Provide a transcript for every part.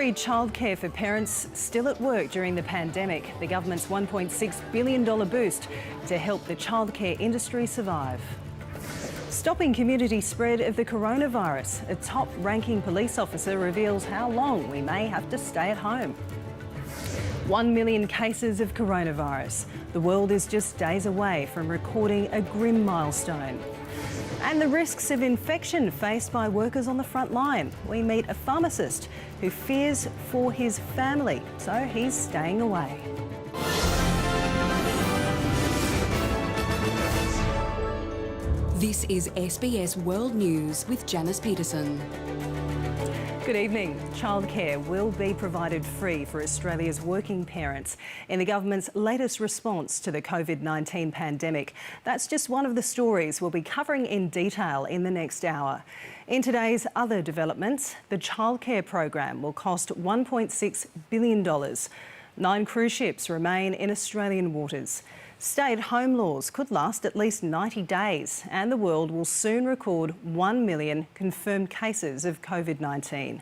Free childcare for parents still at work during the pandemic. The government's $1.6 billion boost to help the childcare industry survive. Stopping community spread of the coronavirus. A top-ranking police officer reveals how long we may have to stay at home. 1 million cases of coronavirus. The world is just days away from recording a grim milestone. And the risks of infection faced by workers on the front line. We meet a pharmacist who fears for his family, so he's staying away. This is SBS World News with Janice Peterson. Good evening. Childcare will be provided free for Australia's working parents in the government's latest response to the COVID-19 pandemic. That's just one of the stories we'll be covering in detail in the next hour. In today's other developments, the childcare program will cost $1.6 billion. 9 cruise ships remain in Australian waters. Stay-at-home laws could last at least 90 days, and the world will soon record 1 million confirmed cases of COVID-19.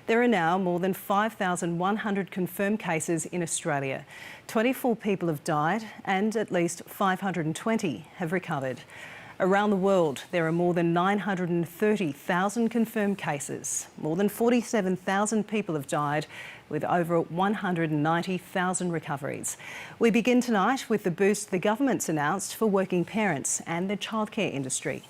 There are now more than 5,100 confirmed cases in Australia. 24 people have died and at least 520 have recovered. Around the world, there are more than 930,000 confirmed cases. More than 47,000 people have died, with over 190,000 recoveries. We begin tonight with the boost the government's announced for working parents and the childcare industry.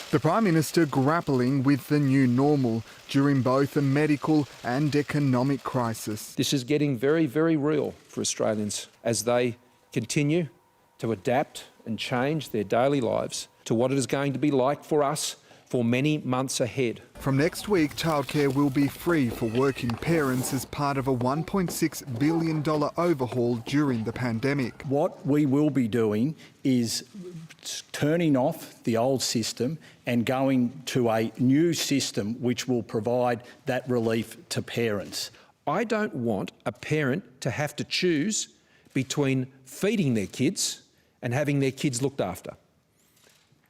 The Prime Minister grappling with the new normal during both a medical and economic crisis. This is getting very, very real for Australians as they continue to adapt and change their daily lives to what it is going to be like for us for many months ahead. From next week, childcare will be free for working parents as part of a $1.6 billion overhaul during the pandemic. What we will be doing is turning off the old system and going to a new system which will provide that relief to parents. I don't want a parent to have to choose between feeding their kids and having their kids looked after,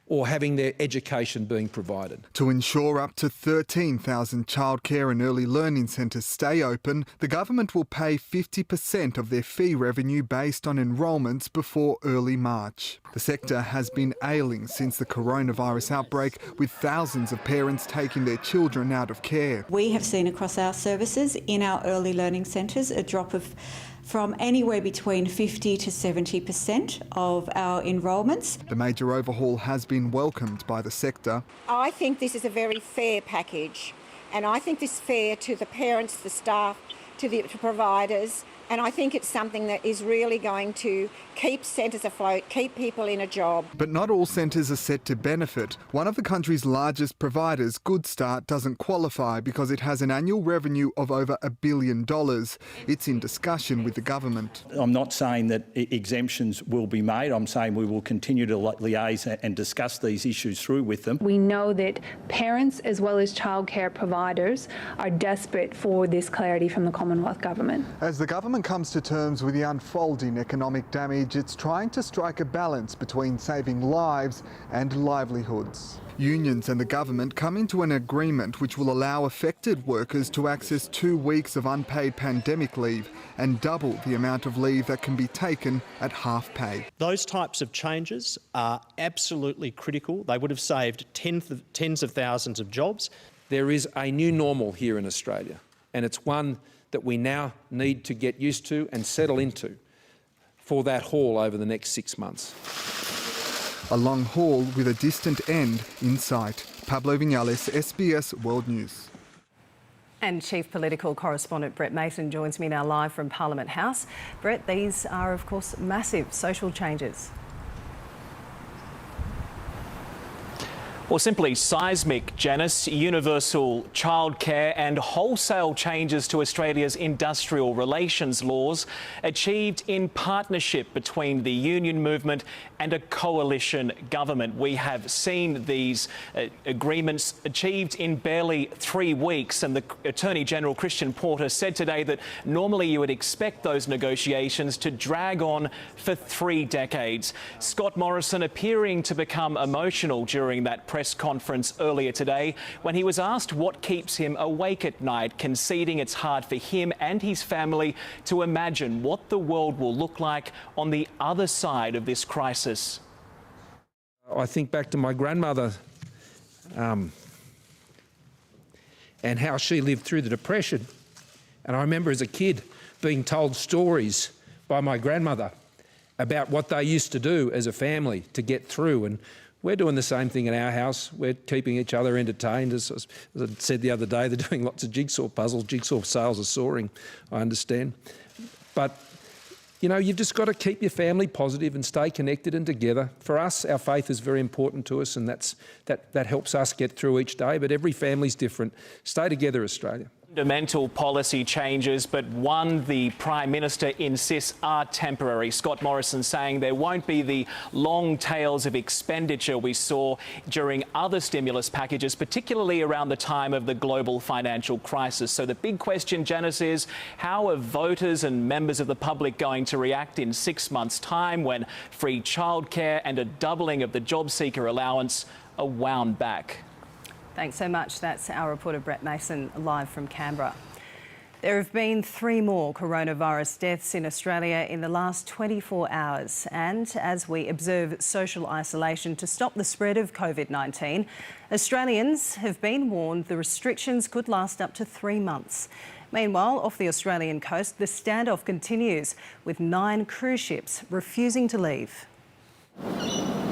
or having their education being provided. To ensure up to 13,000 childcare and early learning centres stay open, the government will pay 50% of their fee revenue based on enrolments before early March. The sector has been ailing since the coronavirus outbreak, with thousands of parents taking their children out of care. We have seen across our services in our early learning centres a drop from anywhere between 50 to 70% of our enrolments. The major overhaul has been welcomed by the sector. I think this is a very fair package, and I think this is fair to the parents, the staff, to providers, and I think it's something that is really going to keep centres afloat, keep people in a job. But not all centres are set to benefit. One of the country's largest providers, Good Start, doesn't qualify because it has an annual revenue of over $1 billion. It's in discussion with the government. I'm not saying that exemptions will be made. I'm saying we will continue to liaise and discuss these issues through with them. We know that parents as well as childcare providers are desperate for this clarity from the Commonwealth Government. As the government comes to terms with the unfolding economic damage, it's trying to strike a balance between saving lives and livelihoods. Unions and the government come into an agreement which will allow affected workers to access 2 weeks of unpaid pandemic leave and double the amount of leave that can be taken at half pay. Those types of changes are absolutely critical. They would have saved tens of thousands of jobs. There is a new normal here in Australia, and it's one that we now need to get used to and settle into for that haul over the next 6 months. A long haul with a distant end in sight. Pablo Viñales, SBS World News. And Chief Political Correspondent Brett Mason joins me now live from Parliament House. Brett, these are of course massive social changes. Well, simply seismic, Janice. Universal childcare and wholesale changes to Australia's industrial relations laws achieved in partnership between the union movement and a coalition government. We have seen these agreements achieved in barely 3 weeks, and the Attorney-General Christian Porter said today that normally you would expect those negotiations to drag on for 3 decades. Scott Morrison appearing to become emotional during that press press conference earlier today when he was asked what keeps him awake at night, conceding it's hard for him and his family to imagine what the world will look like on the other side of this crisis. I think back to my grandmother and how she lived through the Depression. And I remember as a kid being told stories by my grandmother about what they used to do as a family to get through. And we're doing the same thing in our house. We're keeping each other entertained. As I said the other day, they're doing lots of jigsaw puzzles. Jigsaw sales are soaring, I understand. But, you know, you've just got to keep your family positive and stay connected and together. For us, our faith is very important to us, and that helps us get through each day. But every family's different. Stay together, Australia. Fundamental policy changes, but one the Prime Minister insists are temporary. Scott Morrison saying there won't be the long tails of expenditure we saw during other stimulus packages, particularly around the time of the global financial crisis. So the big question, Janice, is how are voters and members of the public going to react in 6 months' time when free childcare and a doubling of the job seeker allowance are wound back? Thanks so much. That's our reporter Brett Mason live from Canberra. There have been 3 more coronavirus deaths in Australia in the last 24 hours. And as we observe social isolation to stop the spread of COVID-19, Australians have been warned the restrictions could last up to 3 months. Meanwhile, off the Australian coast, the standoff continues, with 9 cruise ships refusing to leave.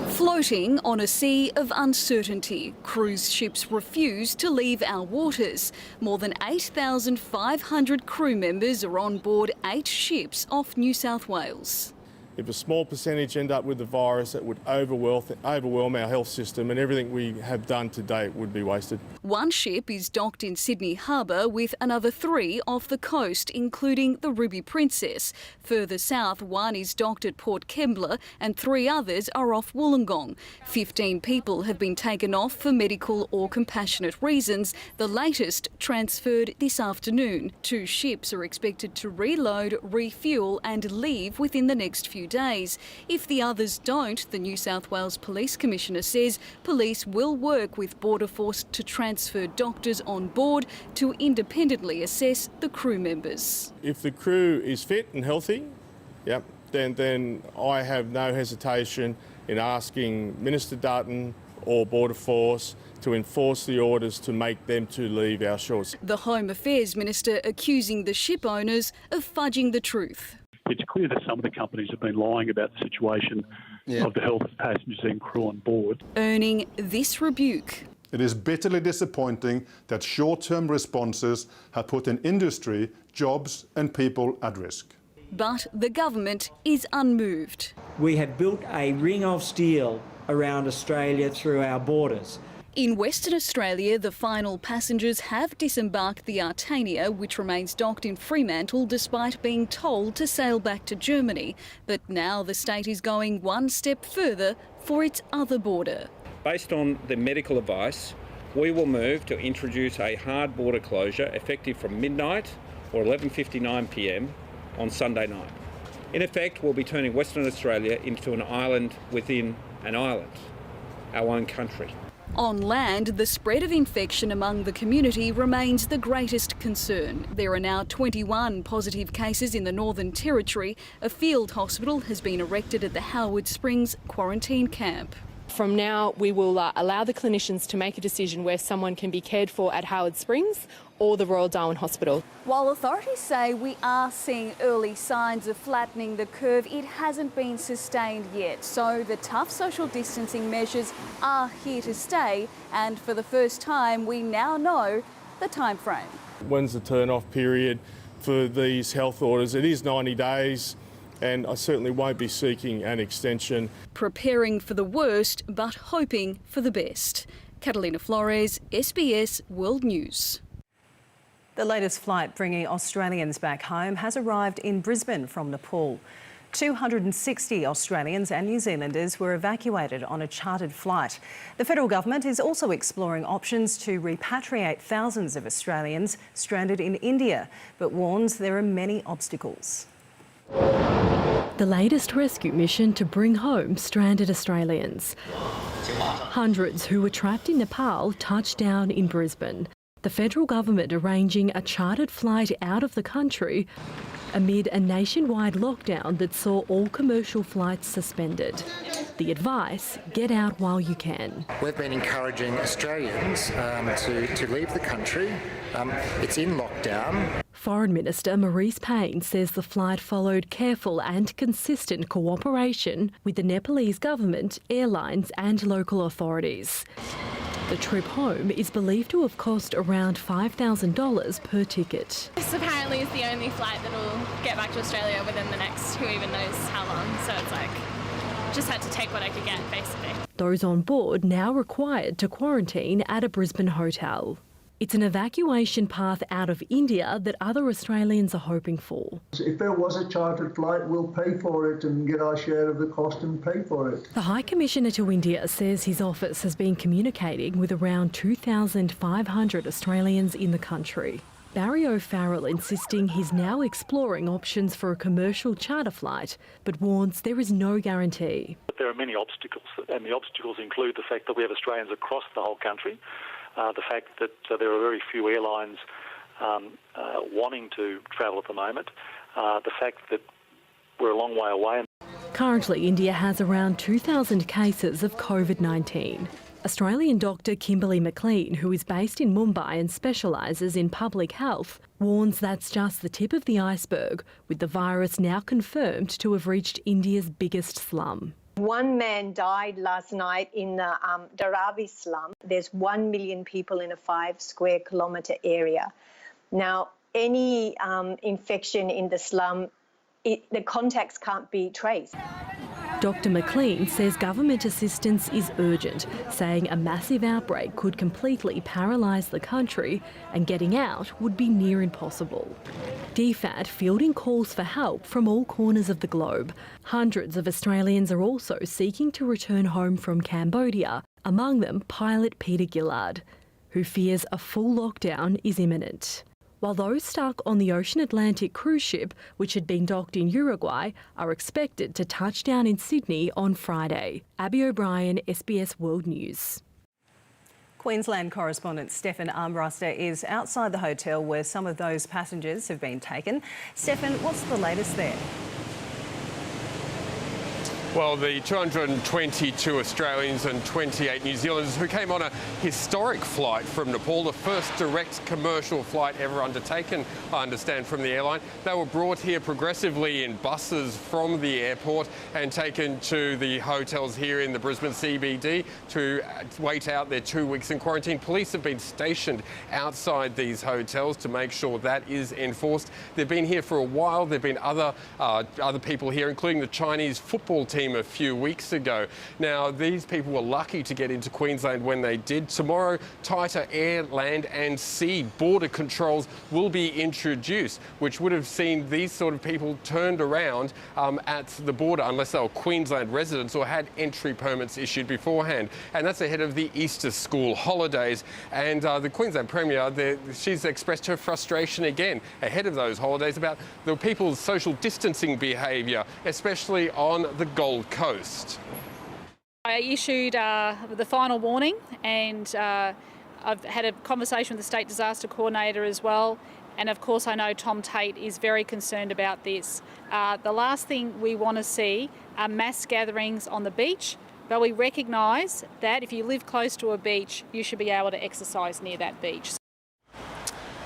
Floating on a sea of uncertainty, cruise ships refuse to leave our waters. More than 8,500 crew members are on board 8 ships off New South Wales. If a small percentage end up with the virus, it would overwhelm our health system, and everything we have done to date would be wasted. One ship is docked in Sydney Harbour with another 3 off the coast, including the Ruby Princess. Further south, one is docked at Port Kembla and 3 others are off Wollongong. 15 people have been taken off for medical or compassionate reasons, the latest transferred this afternoon. 2 ships are expected to reload, refuel and leave within the next few days. If the others don't, the New South Wales Police Commissioner says police will work with Border Force to transfer doctors on board to independently assess the crew members. If the crew is fit and healthy, then I have no hesitation in asking Minister Dutton or Border Force to enforce the orders to make them to leave our shores. The Home Affairs Minister accusing the ship owners of fudging the truth. It's clear that some of the companies have been lying about the situation of the health of passengers and crew on board. Earning this rebuke. It is bitterly disappointing that short-term responses have put an industry, jobs and people at risk. But the government is unmoved. We have built a ring of steel around Australia through our borders. In Western Australia, the final passengers have disembarked the Artania, which remains docked in Fremantle despite being told to sail back to Germany. But now the state is going one step further for its other border. Based on the medical advice, we will move to introduce a hard border closure effective from midnight or 11:59 p.m. on Sunday night. In effect, we'll be turning Western Australia into an island within an island, our own country. On land, the spread of infection among the community remains the greatest concern. There are now 21 positive cases in the Northern Territory. A field hospital has been erected at the Howard Springs quarantine camp. From now, we will allow the clinicians to make a decision where someone can be cared for at Howard Springs or the Royal Darwin Hospital. While authorities say we are seeing early signs of flattening the curve, it hasn't been sustained yet. So the tough social distancing measures are here to stay, and for the first time, we now know the time frame. When's the turn-off period for these health orders? It is 90 days. And I certainly won't be seeking an extension. Preparing for the worst, but hoping for the best. Catalina Flores, SBS World News. The latest flight bringing Australians back home has arrived in Brisbane from Nepal. 260 Australians and New Zealanders were evacuated on a chartered flight. The federal government is also exploring options to repatriate thousands of Australians stranded in India, but warns there are many obstacles. The latest rescue mission to bring home stranded Australians. Hundreds who were trapped in Nepal touched down in Brisbane. The federal government arranging a chartered flight out of the country amid a nationwide lockdown that saw all commercial flights suspended. The advice, get out while you can. We've been encouraging Australians to leave the country. It's in lockdown. Foreign Minister Marise Payne says the flight followed careful and consistent cooperation with the Nepalese government, airlines and local authorities. The trip home is believed to have cost around $5,000 per ticket. This apparently is the only flight that will get back to Australia within the next who even knows how long, so it's like just had to take what I could get basically. Those on board now required to quarantine at a Brisbane hotel. It's an evacuation path out of India that other Australians are hoping for. If there was a chartered flight, we'll pay for it and get our share of the cost and pay for it. The High Commissioner to India says his office has been communicating with around 2,500 Australians in the country. Barry O'Farrell insisting he's now exploring options for a commercial charter flight, but warns there is no guarantee. There are many obstacles, and the obstacles include the fact that we have Australians across the whole country, the fact that there are very few airlines wanting to travel at the moment, the fact that we're a long way away. Currently, India has around 2,000 cases of COVID-19. Australian doctor Kimberly McLean, who is based in Mumbai and specialises in public health, warns that's just the tip of the iceberg, with the virus now confirmed to have reached India's biggest slum. One man died last night in the Dharavi slum. There's 1 million people in a 5 square kilometre area. Now, any infection in the slum, the contacts can't be traced. Dr McLean says government assistance is urgent, saying a massive outbreak could completely paralyse the country and getting out would be near impossible. DFAT fielding calls for help from all corners of the globe. Hundreds of Australians are also seeking to return home from Cambodia, among them pilot Peter Gillard, who fears a full lockdown is imminent. While those stuck on the Ocean Atlantic cruise ship, which had been docked in Uruguay, are expected to touch down in Sydney on Friday. Abby O'Brien, SBS World News. Queensland correspondent Stefan Armbruster is outside the hotel where some of those passengers have been taken. Stefan, what's the latest there? Well, the 222 Australians and 28 New Zealanders who came on a historic flight from Nepal, the first direct commercial flight ever undertaken, I understand, from the airline. They were brought here progressively in buses from the airport and taken to the hotels here in the Brisbane CBD to wait out their 2 weeks in quarantine. Police have been stationed outside these hotels to make sure that is enforced. They've been here for a while. There have been other people here, including the Chinese football team a few weeks ago. Now, these people were lucky to get into Queensland when they did. Tomorrow, tighter air, land and sea border controls will be introduced, which would have seen these sort of people turned around at the border unless they were Queensland residents or had entry permits issued beforehand. And that's ahead of the Easter school holidays. And the Queensland Premier, she's expressed her frustration again ahead of those holidays about the people's social distancing behaviour, especially on the Gold Coast. I issued the final warning, and I've had a conversation with the State Disaster Coordinator as well, and of course I know Tom Tate is very concerned about this. The last thing we want to see are mass gatherings on the beach, but we recognise that if you live close to a beach, you should be able to exercise near that beach.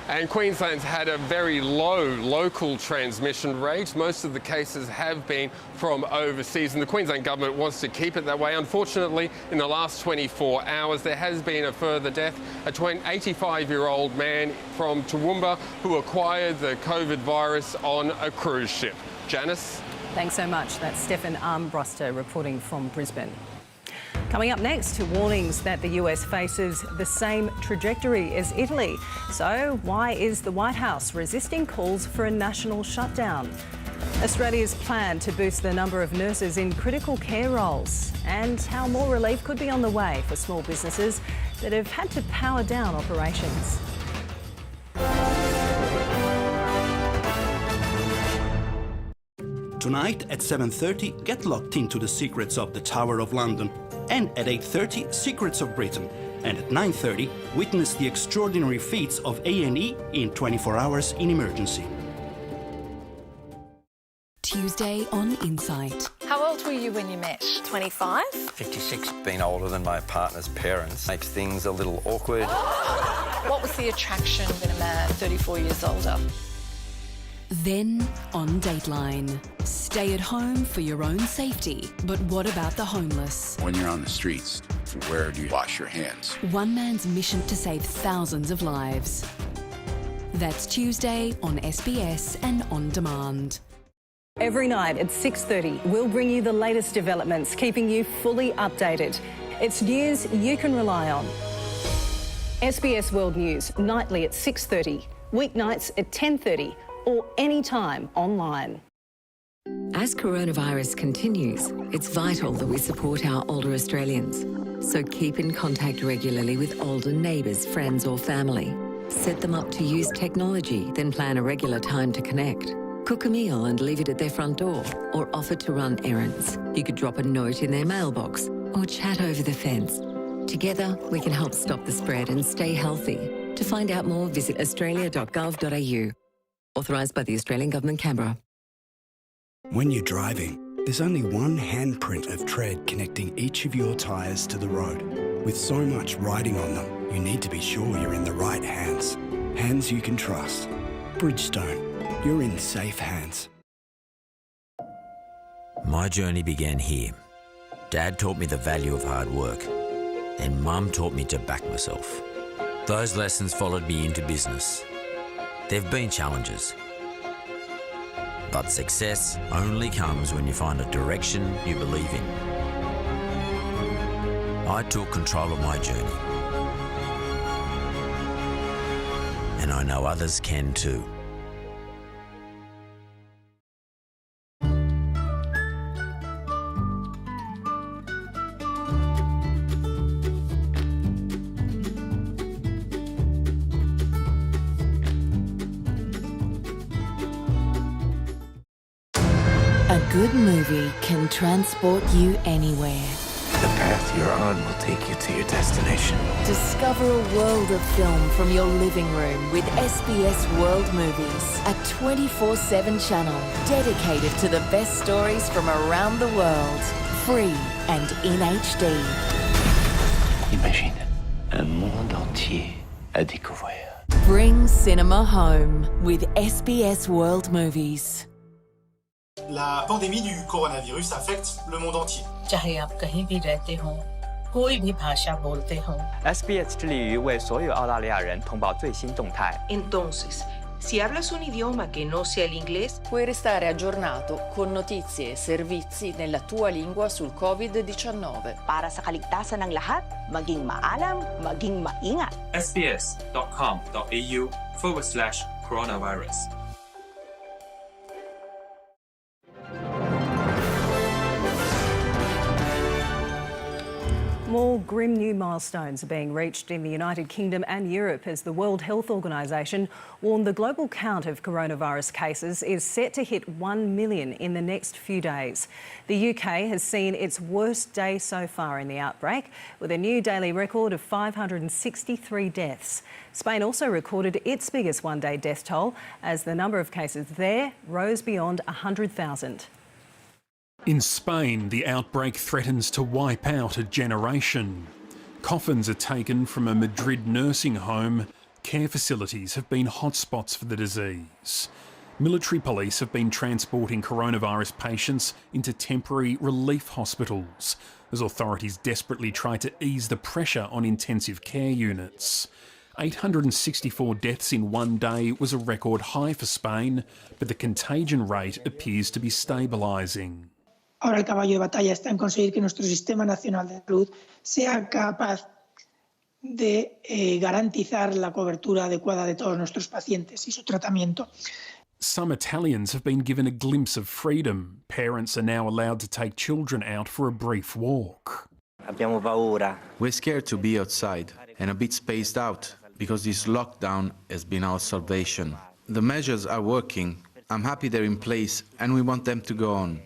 And Queensland's had a very low local transmission rate. Most of the cases have been from overseas, and the Queensland government wants to keep it that way. Unfortunately, in the last 24 hours, there has been a further death. A 85-year-old man from Toowoomba who acquired the COVID virus on a cruise ship. Janice? Thanks so much. That's Stefan Armbruster reporting from Brisbane. Coming up next, warnings that the US faces the same trajectory as Italy. So why is the White House resisting calls for a national shutdown? Australia's plan to boost the number of nurses in critical care roles, and how more relief could be on the way for small businesses that have had to power down operations. Tonight at 7:30, get locked into the secrets of the Tower of London. And at 8:30, Secrets of Britain. And at 9:30, witness the extraordinary feats of A&E in 24 hours in emergency. Tuesday on Insight. How old were you when you met? 25? 56. Being older than my partner's parents makes things a little awkward. What was the attraction in a man 34 years older? Then on Dateline. Stay at home for your own safety, but what about the homeless? When you're on the streets, where do you wash your hands? One man's mission to save thousands of lives. That's Tuesday on SBS and On Demand. Every night at 6:30, we'll bring you the latest developments, keeping you fully updated. It's news you can rely on. SBS World News, nightly at 6:30, weeknights at 10:30, or anytime online. As coronavirus continues, it's vital that we support our older Australians. So keep in contact regularly with older neighbours, friends or family. Set them up to use technology, then plan a regular time to connect. Cook a meal and leave it at their front door, or offer to run errands. You could drop a note in their mailbox or chat over the fence. Together, we can help stop the spread and stay healthy. To find out more, visit australia.gov.au. Authorised by the Australian Government, Canberra. When you're driving, there's only one handprint of tread connecting each of your tyres to the road. With so much riding on them, you need to be sure you're in the right hands. Hands you can trust. Bridgestone. You're in safe hands. My journey began here. Dad taught me the value of hard work, and Mum taught me to back myself. Those lessons followed me into business. There've been challenges, but success only comes when you find a direction you believe in. I took control of my journey, and I know others can too. A good movie can transport you anywhere. The path you're on will take you to your destination. Discover a world of film from your living room with SBS World Movies, a 24/7 channel dedicated to the best stories from around the world, free and in HD. Imagine un monde entier à découvrir. Bring cinema home with SBS World Movies. La pandémie du coronavirus affecte le monde entier. चाहे आप कहीं भी रहते हों, कोई भी भाषा बोलते हों। SBS 致力于为所有澳大利亚人通报最新动态。Entonces, si hablas un idioma que no sea el inglés, puoi restare aggiornato con notizie e servizi nella tua lingua sul COVID-19. Para sa kaligtasan ng lahat, maging maalam, maging maingat. sbs.com.au/coronavirus. More grim new milestones are being reached in the United Kingdom and Europe as the World Health Organisation warned the global count of coronavirus cases is set to hit 1 million in the next few days. The UK has seen its worst day so far in the outbreak, with a new daily record of 563 deaths. Spain also recorded its biggest one-day death toll as the number of cases there rose beyond 100,000. In Spain, the outbreak threatens to wipe out a generation. Coffins are taken from a Madrid nursing home. Care facilities have been hotspots for the disease. Military police have been transporting coronavirus patients into temporary relief hospitals as authorities desperately try to ease the pressure on intensive care units. 864 deaths in one day was a record high for Spain, but the contagion rate appears to be stabilising. Ahora el caballo de batalla está en conseguir que nuestro Sistema Nacional de Salud sea capaz de garantizar la cobertura adecuada de todos nuestros pacientes y su tratamiento. Some Italians have been given a glimpse of freedom. Parents are now allowed to take children out for a brief walk. Abbiamo paura. We're scared to be outside and a bit spaced out because this lockdown has been our salvation. The measures are working I'm happy they're in place and we want them to go on.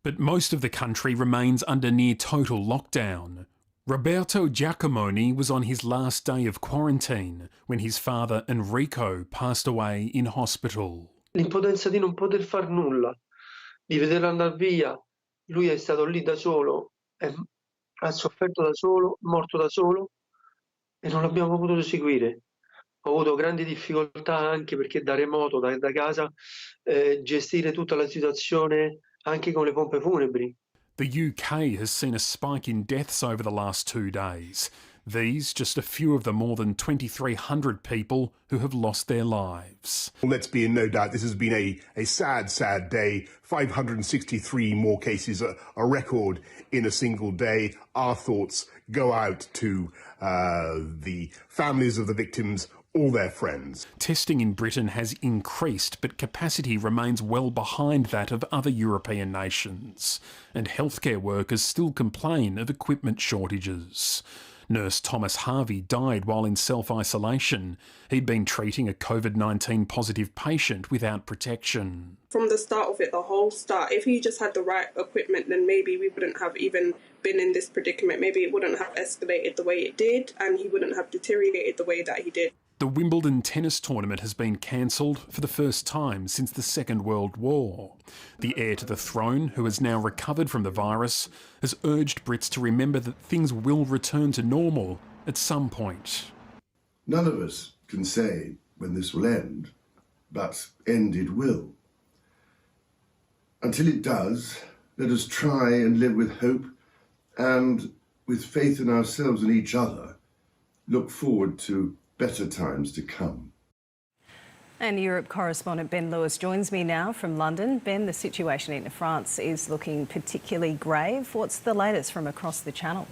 But most of the country remains under near total lockdown. Roberto Giacomoni was on his last day of quarantine when his father Enrico passed away in hospital. L'impotenza di non poter far nulla, di vederlo andare via. Lui è stato lì da solo, ha sofferto da solo, morto da solo e non l'abbiamo potuto seguire. Ho avuto grandi difficoltà anche perché da remoto, da casa, gestire tutta la situazione anche con le pompe funebri. The UK has seen a spike in deaths over the last 2 days. These just a few of the more than 2,300 people who have lost their lives. Well, let's be in no doubt, this has been a sad, sad day. 563 more cases, a record in a single day. Our thoughts go out to the families of the victims, all their friends. Testing in Britain has increased, but capacity remains well behind that of other European nations, and healthcare workers still complain of equipment shortages. Nurse Thomas Harvey died while in self-isolation. He'd been treating a COVID-19 positive patient without protection. From the start of it, the whole start, if he just had the right equipment, then maybe we wouldn't have even been in this predicament. Maybe it wouldn't have escalated the way it did, and he wouldn't have deteriorated the way that he did. The Wimbledon tennis tournament has been cancelled for the first time since the Second World War. The heir to the throne, who has now recovered from the virus, has urged Brits to remember that things will return to normal at some point. None of us can say when this will end, but end it will. Until it does, let us try and live with hope and, with faith in ourselves and each other, look forward to better times to come. And Europe correspondent Ben Lewis joins me now from London. Ben, the situation in France is looking particularly grave. What's the latest from across the Channel?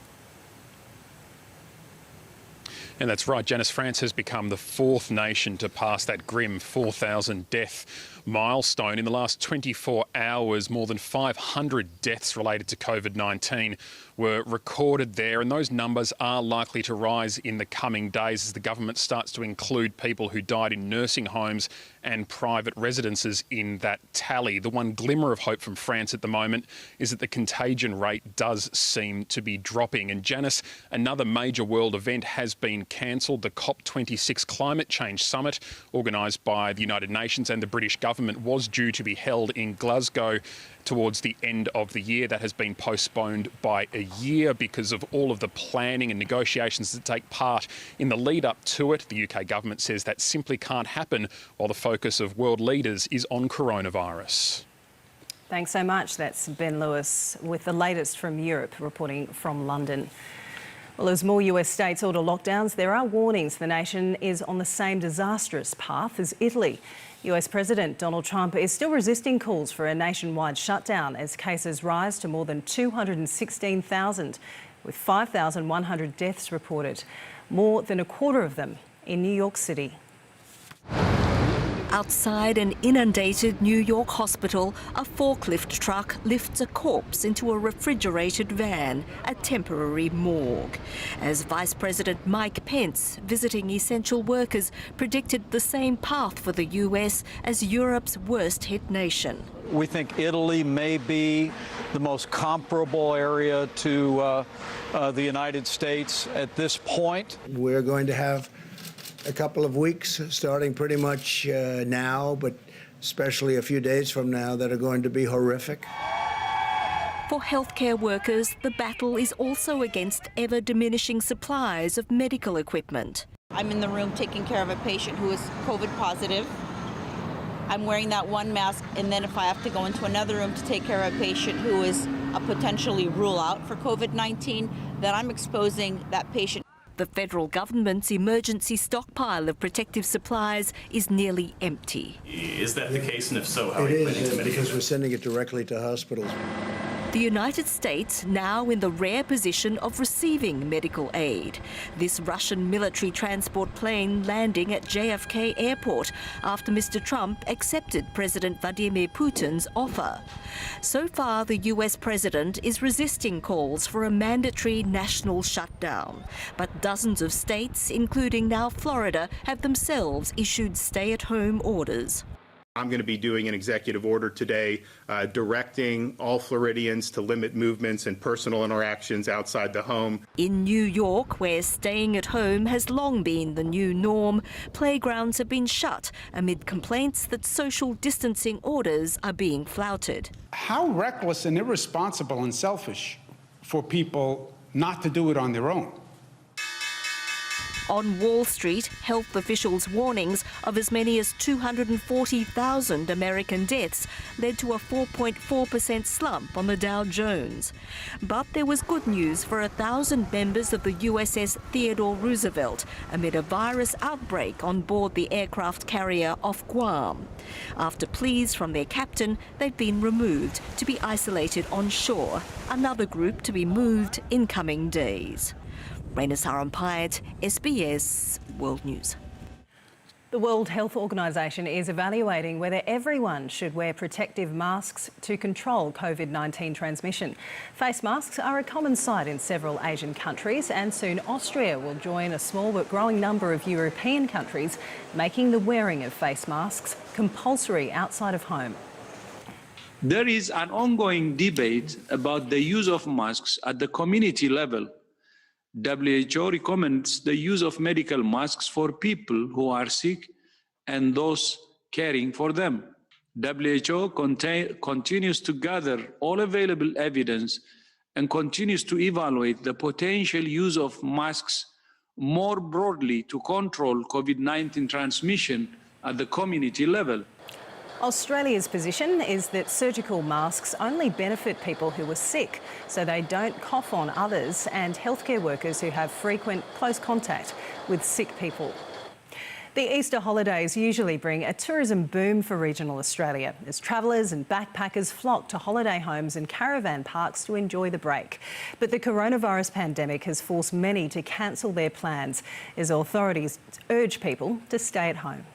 And that's right, Janice. France has become the fourth nation to pass that grim 4,000 death milestone. In the last 24 hours, more than 500 deaths related to COVID-19 were recorded there, and those numbers are likely to rise in the coming days as the government starts to include people who died in nursing homes and private residences in that tally. The one glimmer of hope from France at the moment is that the contagion rate does seem to be dropping. And Janice, another major world event has been cancelled. The COP26 Climate Change Summit, organised by the United Nations and the British government, was due to be held in Glasgow towards the end of the year. That has been postponed by a year because of all of the planning and negotiations that take part in the lead up to it. The UK government says that simply can't happen while the focus of world leaders is on coronavirus. Thanks so much. That's Ben Lewis with the latest from Europe, reporting from London. Well, as more US states order lockdowns, there are warnings the nation is on the same disastrous path as Italy. US President Donald Trump is still resisting calls for a nationwide shutdown as cases rise to more than 216,000, with 5,100 deaths reported, more than a quarter of them in New York City. Outside an inundated New York hospital, a forklift truck lifts a corpse into a refrigerated van, a temporary morgue. As Vice President Mike Pence, visiting essential workers, predicted the same path for the US as Europe's worst-hit nation. We think Italy may be the most comparable area to the United States at this point. We're going to have a couple of weeks, starting pretty much now, but especially a few days from now, that are going to be horrific. For healthcare workers, the battle is also against ever-diminishing supplies of medical equipment. I'm in the room taking care of a patient who is COVID positive. I'm wearing that one mask, and then if I have to go into another room to take care of a patient who is a potentially rule out for COVID-19, then I'm exposing that patient. The federal government's emergency stockpile of protective supplies is nearly empty. Is that the case, and if so, how are you planning to mitigate because we're sending it directly to hospitals. The United States now in the rare position of receiving medical aid. This Russian military transport plane landing at JFK Airport after Mr. Trump accepted President Vladimir Putin's offer. So far, the US president is resisting calls for a mandatory national shutdown. But dozens of states, including now Florida, have themselves issued stay-at-home orders. I'm going to be doing an executive order today directing all Floridians to limit movements and personal interactions outside the home. In New York, where staying at home has long been the new norm, playgrounds have been shut amid complaints that social distancing orders are being flouted. How reckless and irresponsible and selfish for people not to do it on their own. On Wall Street, health officials' warnings of as many as 240,000 American deaths led to a 4.4% slump on the Dow Jones. But there was good news for 1,000 members of the USS Theodore Roosevelt amid a virus outbreak on board the aircraft carrier off Guam. After pleas from their captain, they've been removed to be isolated on shore, another group to be moved in coming days. Raina Sarampayat, SBS World News. The World Health Organization is evaluating whether everyone should wear protective masks to control COVID-19 transmission. Face masks are a common sight in several Asian countries, and soon Austria will join a small but growing number of European countries, making the wearing of face masks compulsory outside of home. There is an ongoing debate about the use of masks at the community level. WHO recommends the use of medical masks for people who are sick and those caring for them. WHO continues to gather all available evidence and continues to evaluate the potential use of masks more broadly to control COVID-19 transmission at the community level. Australia's position is that surgical masks only benefit people who are sick, so they don't cough on others and healthcare workers who have frequent close contact with sick people. The Easter holidays usually bring a tourism boom for regional Australia as travellers and backpackers flock to holiday homes and caravan parks to enjoy the break. But the coronavirus pandemic has forced many to cancel their plans as authorities urge people to stay at home.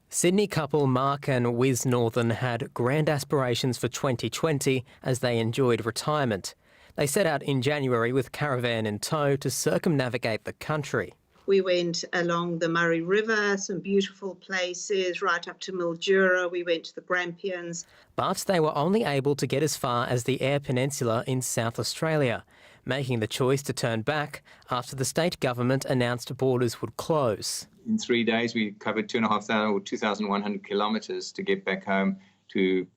Sydney couple Mark and Wiz Northern had grand aspirations for 2020 as they enjoyed retirement. They set out in January with caravan in tow to circumnavigate the country. We went along the Murray River, some beautiful places, right up to Mildura. We went to the Grampians. But they were only able to get as far as the Eyre Peninsula in South Australia, making the choice to turn back after the state government announced borders would close. In 3 days, we covered 2,100 kilometres to get back home to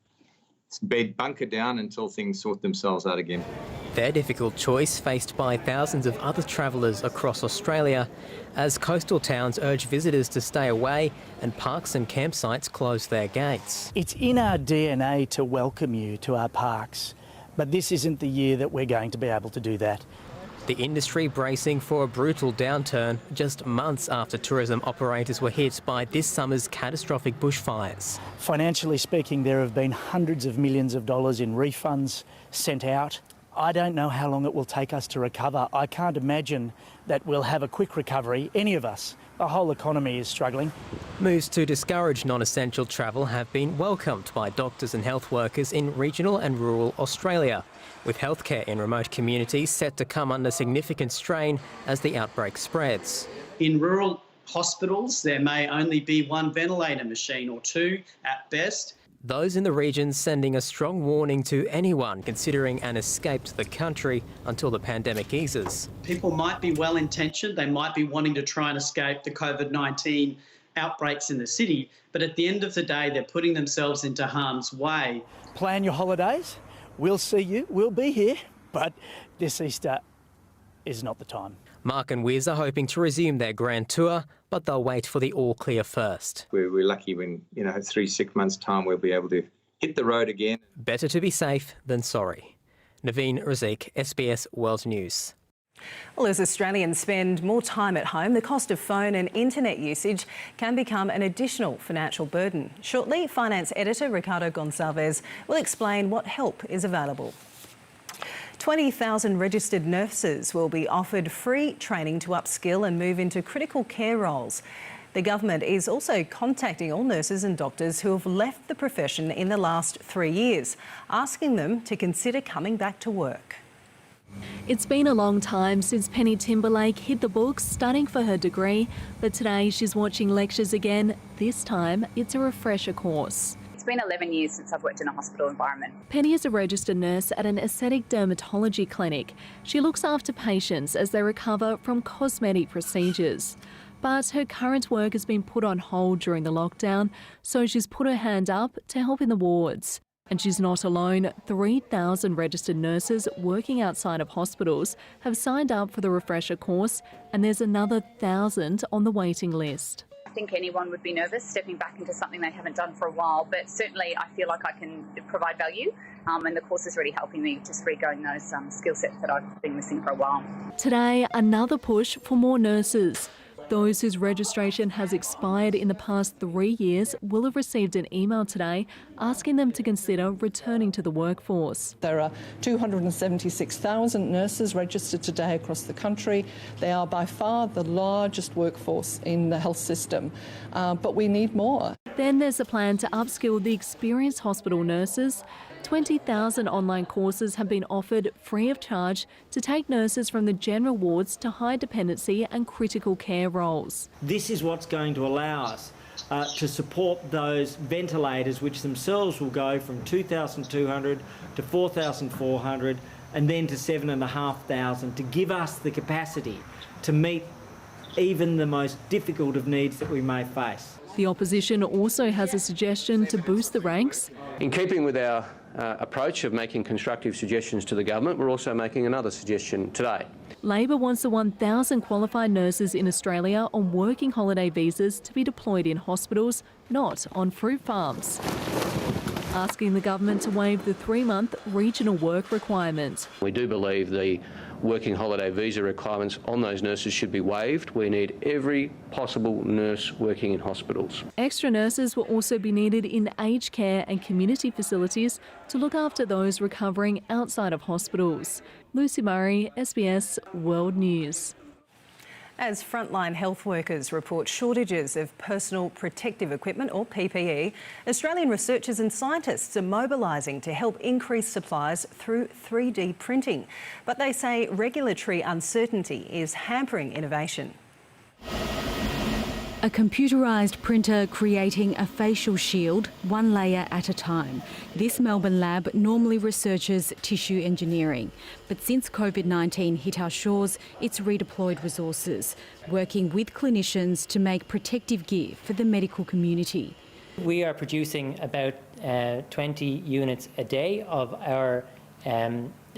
bunker down until things sort themselves out again. Their difficult choice faced by thousands of other travellers across Australia as coastal towns urge visitors to stay away and parks and campsites close their gates. It's in our DNA to welcome you to our parks, but this isn't the year that we're going to be able to do that. The industry bracing for a brutal downturn just months after tourism operators were hit by this summer's catastrophic bushfires. Financially speaking, there have been hundreds of millions of dollars in refunds sent out. I don't know how long it will take us to recover. I can't imagine that we'll have a quick recovery, any of us. The whole economy is struggling. Moves to discourage non-essential travel have been welcomed by doctors and health workers in regional and rural Australia, with healthcare in remote communities set to come under significant strain as the outbreak spreads. In rural hospitals, there may only be one ventilator machine or two at best. Those in the region sending a strong warning to anyone considering an escape to the country until the pandemic eases. People might be well-intentioned, they might be wanting to try and escape the COVID-19 outbreaks in the city, but at the end of the day, they're putting themselves into harm's way. Plan your holidays. We'll see you, we'll be here, but this Easter is not the time. Mark and Wiz are hoping to resume their grand tour, but they'll wait for the all clear first. We're lucky when, 3-6 months' time, we'll be able to hit the road again. Better to be safe than sorry. Naveen Razik, SBS World News. Well, as Australians spend more time at home, the cost of phone and internet usage can become an additional financial burden. Shortly, finance editor Ricardo Gonçalves will explain what help is available. 20,000 registered nurses will be offered free training to upskill and move into critical care roles. The government is also contacting all nurses and doctors who have left the profession in the last 3 years, asking them to consider coming back to work. It's been a long time since Penny Timberlake hit the books studying for her degree, but today she's watching lectures again. This time it's a refresher course. It's been 11 years since I've worked in a hospital environment. Penny is a registered nurse at an aesthetic dermatology clinic. She looks after patients as they recover from cosmetic procedures. But her current work has been put on hold during the lockdown, so she's put her hand up to help in the wards. And she's not alone. 3,000 registered nurses working outside of hospitals have signed up for the refresher course, and there's another 1,000 on the waiting list. I think anyone would be nervous stepping back into something they haven't done for a while, but certainly I feel like I can provide value, and the course is really helping me just regrowing those skill sets that I've been missing for a while. Today, another push for more nurses. Those whose registration has expired in the past 3 years will have received an email today asking them to consider returning to the workforce. There are 276,000 nurses registered today across the country. They are by far the largest workforce in the health system, but we need more. Then there's a plan to upskill the experienced hospital nurses. 20,000 online courses have been offered free of charge to take nurses from the general wards to high dependency and critical care roles. This is what's going to allow us to support those ventilators, which themselves will go from 2,200 to 4,400 and then to 7,500, to give us the capacity to meet even the most difficult of needs that we may face. The opposition also has a suggestion to boost the ranks. In keeping with our approach of making constructive suggestions to the government, we're also making another suggestion today. Labor wants the 1,000 qualified nurses in Australia on working holiday visas to be deployed in hospitals, not on fruit farms. Asking the government to waive the 3-month regional work requirement. We do believe the working holiday visa requirements on those nurses should be waived. We need every possible nurse working in hospitals. Extra nurses will also be needed in aged care and community facilities to look after those recovering outside of hospitals. Lucy Murray, SBS World News. As frontline health workers report shortages of personal protective equipment, or PPE, Australian researchers and scientists are mobilising to help increase supplies through 3D printing. But they say regulatory uncertainty is hampering innovation. A computerised printer creating a facial shield, one layer at a time. This Melbourne lab normally researches tissue engineering. But since COVID-19 hit our shores, it's redeployed resources, working with clinicians to make protective gear for the medical community. We are producing about 20 units a day of our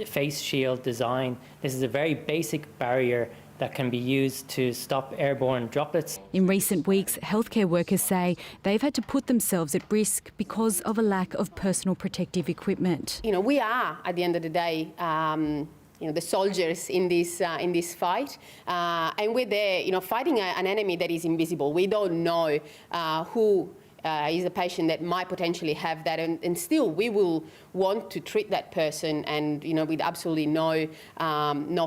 face shield design. This is a very basic barrier that can be used to stop airborne droplets. In recent weeks, healthcare workers say they've had to put themselves at risk because of a lack of personal protective equipment. You know, we are, at the end of the day, the soldiers in this fight, and we're there, fighting an enemy that is invisible. We don't know who is a patient that might potentially have that, and still we will want to treat that person, and with absolutely no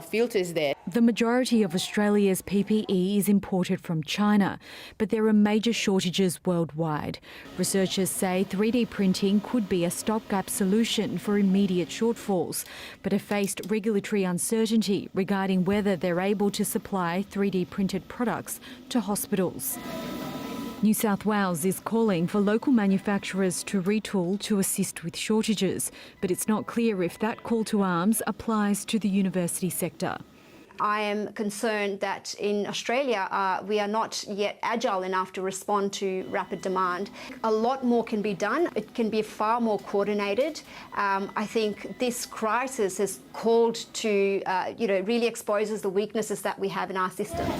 filters there. The majority of Australia's PPE is imported from China, but there are major shortages worldwide. Researchers say 3D printing could be a stopgap solution for immediate shortfalls, but have faced regulatory uncertainty regarding whether they're able to supply 3D printed products to hospitals. New South Wales is calling for local manufacturers to retool to assist with shortages, but it's not clear if that call to arms applies to the university sector. I am concerned that in Australia we are not yet agile enough to respond to rapid demand. A lot more can be done. It can be far more coordinated. I think this crisis has called to, really exposes the weaknesses that we have in our systems.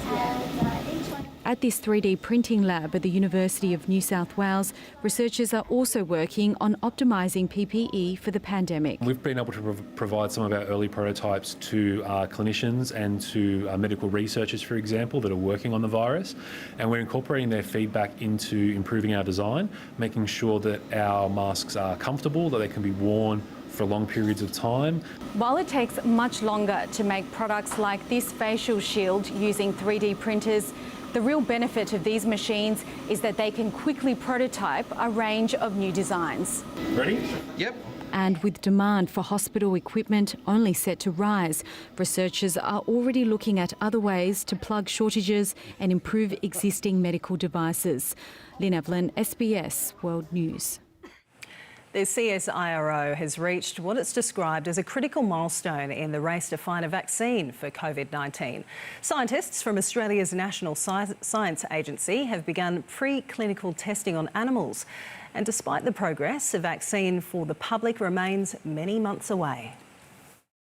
At this 3D printing lab at the University of New South Wales, researchers are also working on optimising PPE for the pandemic. We've been able to provide some of our early prototypes to clinicians and to medical researchers, for example, that are working on the virus, and we're incorporating their feedback into improving our design, making sure that our masks are comfortable, that they can be worn for long periods of time. While it takes much longer to make products like this facial shield using 3D printers, the real benefit of these machines is that they can quickly prototype a range of new designs. Ready? Yep. And with demand for hospital equipment only set to rise, researchers are already looking at other ways to plug shortages and improve existing medical devices. Lynn Evelyn, SBS World News. The CSIRO has reached what it's described as a critical milestone in the race to find a vaccine for COVID-19. Scientists from Australia's National Science Agency have begun pre-clinical testing on animals. And despite the progress, a vaccine for the public remains many months away.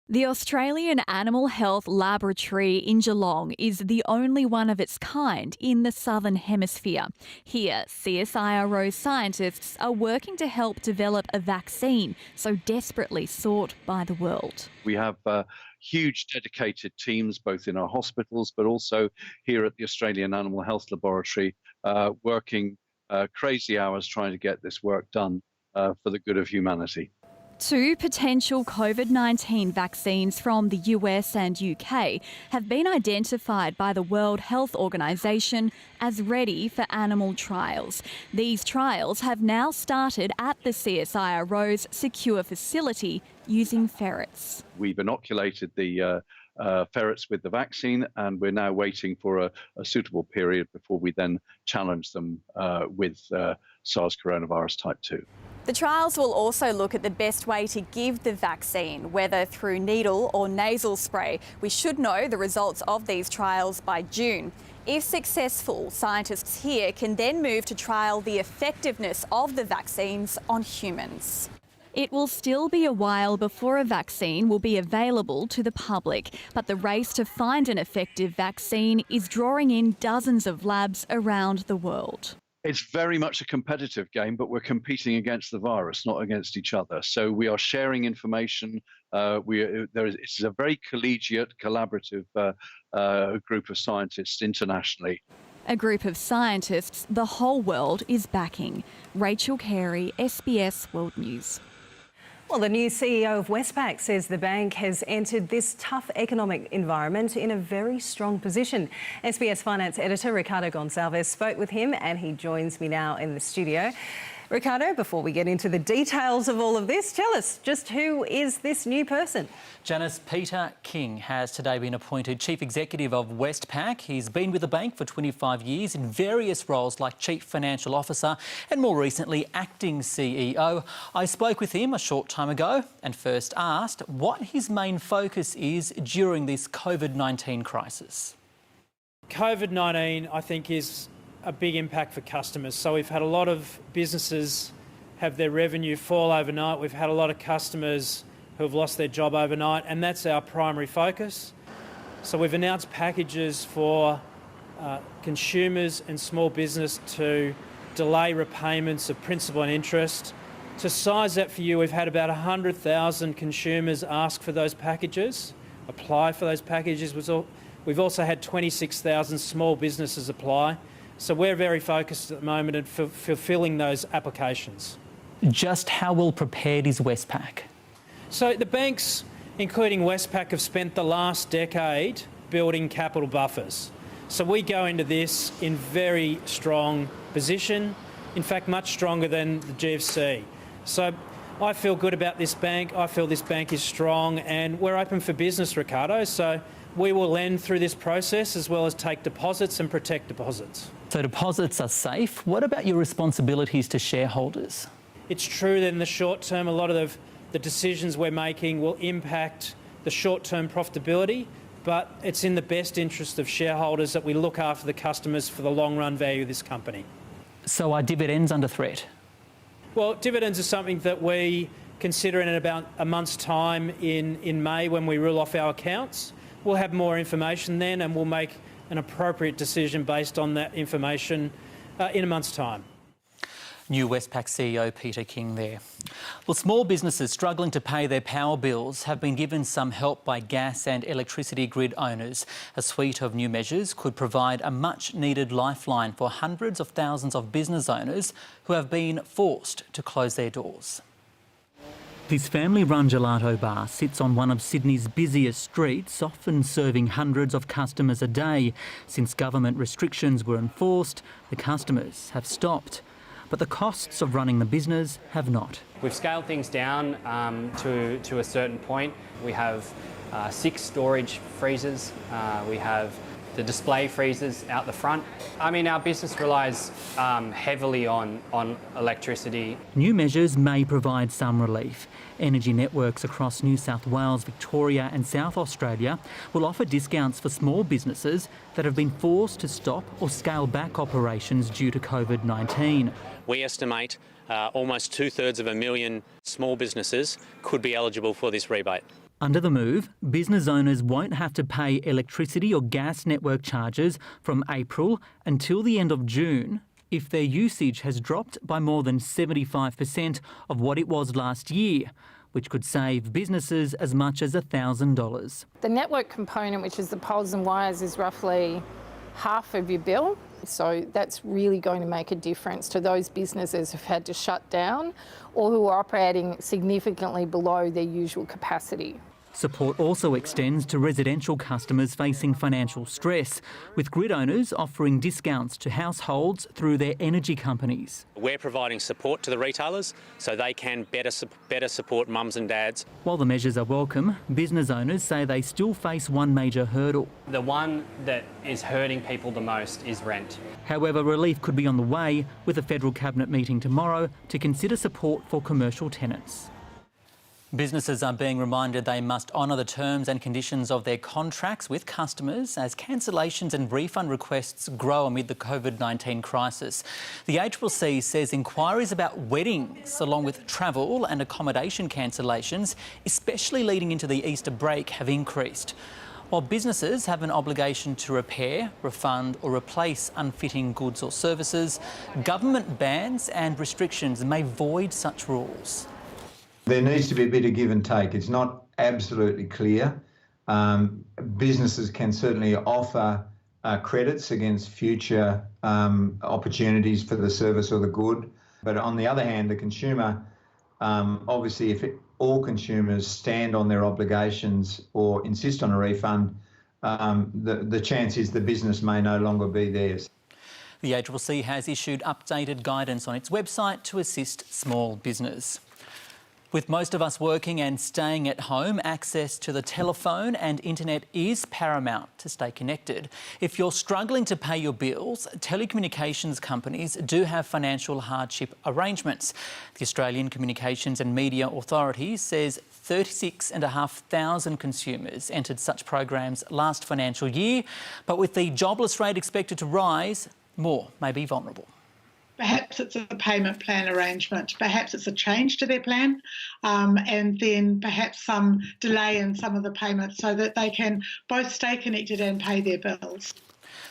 The Australian Animal Health Laboratory in Geelong is the only one of its kind in the Southern Hemisphere. Here, CSIRO scientists are working to help develop a vaccine so desperately sought by the world. We have huge dedicated teams both in our hospitals but also here at the Australian Animal Health Laboratory working crazy hours trying to get this work done for the good of humanity. 2 potential COVID-19 vaccines from the US and UK have been identified by the World Health Organization as ready for animal trials. These trials have now started at the CSIRO's secure facility using ferrets. We've inoculated the ferrets with the vaccine, and we're now waiting for a suitable period before we then challenge them with SARS coronavirus type 2. The trials will also look at the best way to give the vaccine, whether through needle or nasal spray. We should know the results of these trials by June. If successful, scientists here can then move to trial the effectiveness of the vaccines on humans. It will still be a while before a vaccine will be available to the public, but the race to find an effective vaccine is drawing in dozens of labs around the world. It's very much a competitive game, but we're competing against the virus, not against each other. So we are sharing information. It's a very collegiate, collaborative group of scientists internationally. A group of scientists the whole world is backing. Rachel Carey, SBS World News. Well, the new CEO of Westpac says the bank has entered this tough economic environment in a very strong position. SBS Finance Editor Ricardo Gonçalves spoke with him and he joins me now in the studio. Ricardo, before we get into the details of all of this, tell us just who is this new person? Janice, Peter King has today been appointed Chief Executive of Westpac. He's been with the bank for 25 years in various roles like Chief Financial Officer and more recently Acting CEO. I spoke with him a short time ago and first asked what his main focus is during this COVID-19 crisis. COVID-19, I think, is a big impact for customers. So we've had a lot of businesses have their revenue fall overnight. We've had a lot of customers who have lost their job overnight, and that's our primary focus. So we've announced packages for consumers and small business to delay repayments of principal and interest. To size that for you, we've had about 100,000 consumers ask for those packages, apply for those packages. We've also had 26,000 small businesses apply. So we're very focused at the moment in fulfilling those applications. Just how well prepared is Westpac? So the banks, including Westpac, have spent the last decade building capital buffers. So we go into this in very strong position, in fact much stronger than the GFC. So I feel good about this bank. I feel this bank is strong and we're open for business, Ricardo. So we will lend through this process as well as take deposits and protect deposits. So deposits are safe. What about your responsibilities to shareholders? It's true that in the short term, a lot of the decisions we're making will impact the short-term profitability, but it's in the best interest of shareholders that we look after the customers for the long-run value of this company. So are dividends under threat? Well, dividends are something that we consider in about a month's time in May when we rule off our accounts. We'll have more information then and we'll make an appropriate decision based on that information in a month's time. New Westpac CEO Peter King there. Well, small businesses struggling to pay their power bills have been given some help by gas and electricity grid owners. A suite of new measures could provide a much-needed lifeline for hundreds of thousands of business owners who have been forced to close their doors. This family-run gelato bar sits on one of Sydney's busiest streets, often serving hundreds of customers a day. Since government restrictions were enforced, the customers have stopped. but the costs of running the business have not. We've scaled things down to a certain point. We have 6 storage freezers. We have the display freezers out the front. I mean, our business relies heavily on electricity. New measures may provide some relief. Energy networks across New South Wales, Victoria and South Australia will offer discounts for small businesses that have been forced to stop or scale back operations due to COVID-19. We estimate almost 2/3 small businesses could be eligible for this rebate. Under the move, business owners won't have to pay electricity or gas network charges from April until the end of June if their usage has dropped by more than 75% of what it was last year, which could save businesses as much as $1,000. The network component, which is the poles and wires, is roughly half of your bill. So that's really going to make a difference to those businesses who've had to shut down or who are operating significantly below their usual capacity. Support also extends to residential customers facing financial stress, with grid owners offering discounts to households through their energy companies. We're providing support to the retailers so they can better support mums and dads. While the measures are welcome, business owners say they still face one major hurdle. The one that is hurting people the most is rent. However, relief could be on the way, with a federal cabinet meeting tomorrow to consider support for commercial tenants. Businesses are being reminded they must honour the terms and conditions of their contracts with customers as cancellations and refund requests grow amid the COVID-19 crisis. The ACCC says inquiries about weddings, along with travel and accommodation cancellations, especially leading into the Easter break, have increased. While businesses have an obligation to repair, refund or replace unfitting goods or services, government bans and restrictions may void such rules. There needs to be a bit of give and take. It's not absolutely clear. Businesses can certainly offer credits against future opportunities for the service or the good. But on the other hand, the consumer, obviously, if all consumers stand on their obligations or insist on a refund, the chance is the business may no longer be theirs. The ACCC has issued updated guidance on its website to assist small business. With most of us working and staying at home, access to the telephone and internet is paramount to stay connected. If you're struggling to pay your bills, telecommunications companies do have financial hardship arrangements. The Australian Communications and Media Authority says 36,500 consumers entered such programs last financial year, but with the jobless rate expected to rise, more may be vulnerable. Perhaps it's a payment plan arrangement, perhaps it's a change to their plan, and then perhaps some delay in some of the payments so that they can both stay connected and pay their bills.